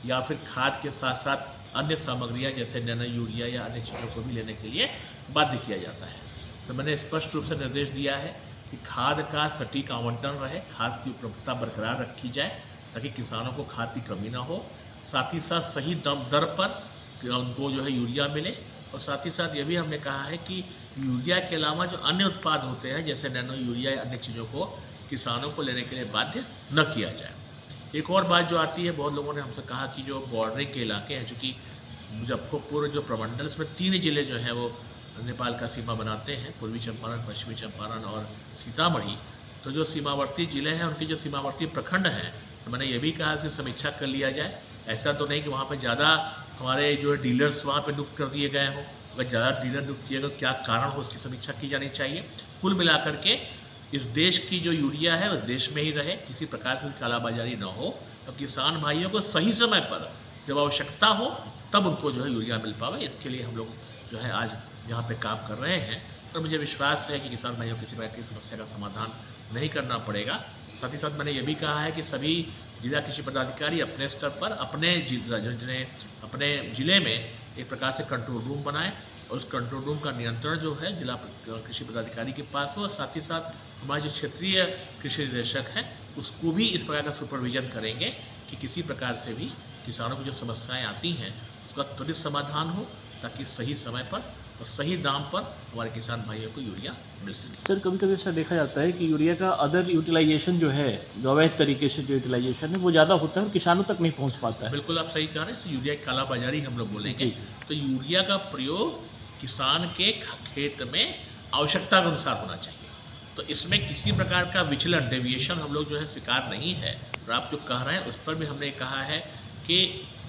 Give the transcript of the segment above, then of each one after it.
या फिर खाद के साथ साथ अन्य सामग्रियाँ जैसे नैनो यूरिया या अन्य चीज़ों को भी लेने के लिए बाध्य किया जाता है। तो मैंने स्पष्ट रूप से निर्देश दिया है कि खाद का सटीक आवंटन रहे, खाद की उपलब्धता बरकरार रखी जाए ताकि किसानों को खाद की कमी ना हो, साथ ही साथ सही दर पर उनको जो है यूरिया मिले। और साथ ही साथ ये भी हमने कहा है कि यूरिया के अलावा जो अन्य उत्पाद होते हैं जैसे नैनो यूरिया या अन्य चीज़ों को किसानों को लेने के लिए बाध्य न किया जाए। एक और बात जो आती है, बहुत लोगों ने हमसे कहा कि जो बॉर्डरिंग के इलाके हैं, चूँकि मुजफ्फरपुर जो प्रमंडल, इसमें 3 जिले जो हैं वो नेपाल का सीमा बनाते हैं, पूर्वी चंपारण, पश्चिमी चंपारण और सीतामढ़ी। तो जो सीमावर्ती जिले हैं उनके जो सीमावर्ती प्रखंड हैं, तो मैंने ये भी कहा इसकी समीक्षा कर लिया जाए। ऐसा तो नहीं कि वहाँ पे ज़्यादा हमारे जो है डीलर्स वहाँ पे नियुक्त कर दिए गए हों, अगर ज़्यादा डीलर नियुक्त किए गए क्या कारण हो उसकी समीक्षा की जानी चाहिए। कुल मिलाकर के इस देश की जो यूरिया है उस देश में ही रहे, किसी प्रकार से कालाबाजारी न हो और किसान भाइयों को सही समय पर जब आवश्यकता हो तब उनको जो है यूरिया मिल पावे। इसके लिए हम लोग जो है आज यहाँ पे काम कर रहे हैं और मुझे विश्वास है कि किसान भाइयों को किसी प्रकार की समस्या का समाधान नहीं करना पड़ेगा। साथ ही साथ मैंने ये भी कहा है कि सभी जिला कृषि पदाधिकारी अपने स्तर पर अपने ज़िले में एक प्रकार से कंट्रोल रूम बनाएं और उस कंट्रोल रूम का नियंत्रण जो है जिला कृषि पदाधिकारी के पास हो। और साथ ही साथ हमारे जो क्षेत्रीय कृषि निदेशक हैं उसको भी इस प्रकार का सुपरविजन करेंगे कि किसी प्रकार से भी किसानों की जो समस्याएं आती हैं उसका त्वरित समाधान हो ताकि सही समय पर और सही दाम पर हमारे किसान भाइयों को यूरिया मिल सके। सर, कभी कभी ऐसा देखा जाता है कि यूरिया का अदर यूटिलाइजेशन जो है, जो अवैध तरीके से जो यूटिलाइजेशन है वो ज़्यादा होता है और किसानों तक नहीं पहुंच पाता है। बिल्कुल आप सही कह रहे हैं, इसे यूरिया की कालाबाजारी हम लोग बोलेंगे। जी। तो यूरिया का प्रयोग किसान के खेत में आवश्यकता के अनुसार होना चाहिए। तो इसमें किसी प्रकार का विचलन, डेविएशन हम लोग जो है स्वीकार नहीं है। और आप जो कह रहे हैं उस पर भी हमने कहा है कि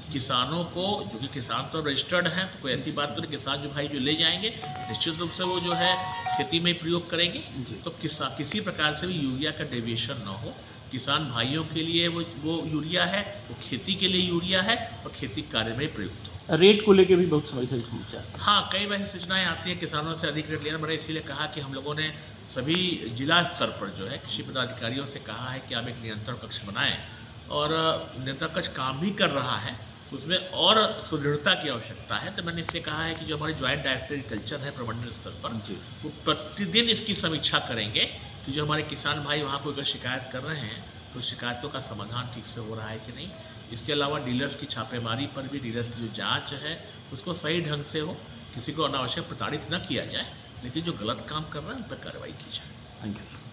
किसानों को, जो कि किसान तो रजिस्टर्ड हैं, तो कोई ऐसी बात तो नहीं, किसान जो भाई जो ले जाएंगे निश्चित रूप से वो जो है खेती में प्रयोग करेंगे। तो किसी प्रकार से भी यूरिया का डेविएशन ना हो। किसान भाइयों के लिए वो यूरिया है, वो खेती के लिए यूरिया है और खेती कार्य में प्रयुक्त हो। रेट को लेके भी बहुत समस्या है। हाँ, कई बार सूचनाएं आती हैं किसानों से अधिक रेट लेना। मैंने इसीलिए कहा कि हम लोगों ने सभी जिला स्तर पर जो है कृषि पदाधिकारियों से कहा है कि आप एक नियंत्रण कक्ष बनाएं और नियंत्रण कक्ष काम भी कर रहा है, उसमें और सुदृढ़ता की आवश्यकता है। तो मैंने इसलिए कहा है कि जो हमारे ज्वाइंट डायरेक्टर एग्रीकल्चर है प्रमंडल स्तर पर, वो प्रतिदिन इसकी समीक्षा करेंगे कि जो हमारे किसान भाई वहाँ पर अगर शिकायत कर रहे हैं तो शिकायतों का समाधान ठीक से हो रहा है कि नहीं। इसके अलावा डीलर्स की छापेमारी पर भी, डीलर्स की जो जांच है उसको सही ढंग से हो, किसी को अनावश्यक प्रताड़ित न किया जाए, लेकिन जो गलत काम कर रहा है उन पर कार्रवाई की जाए। Thank you.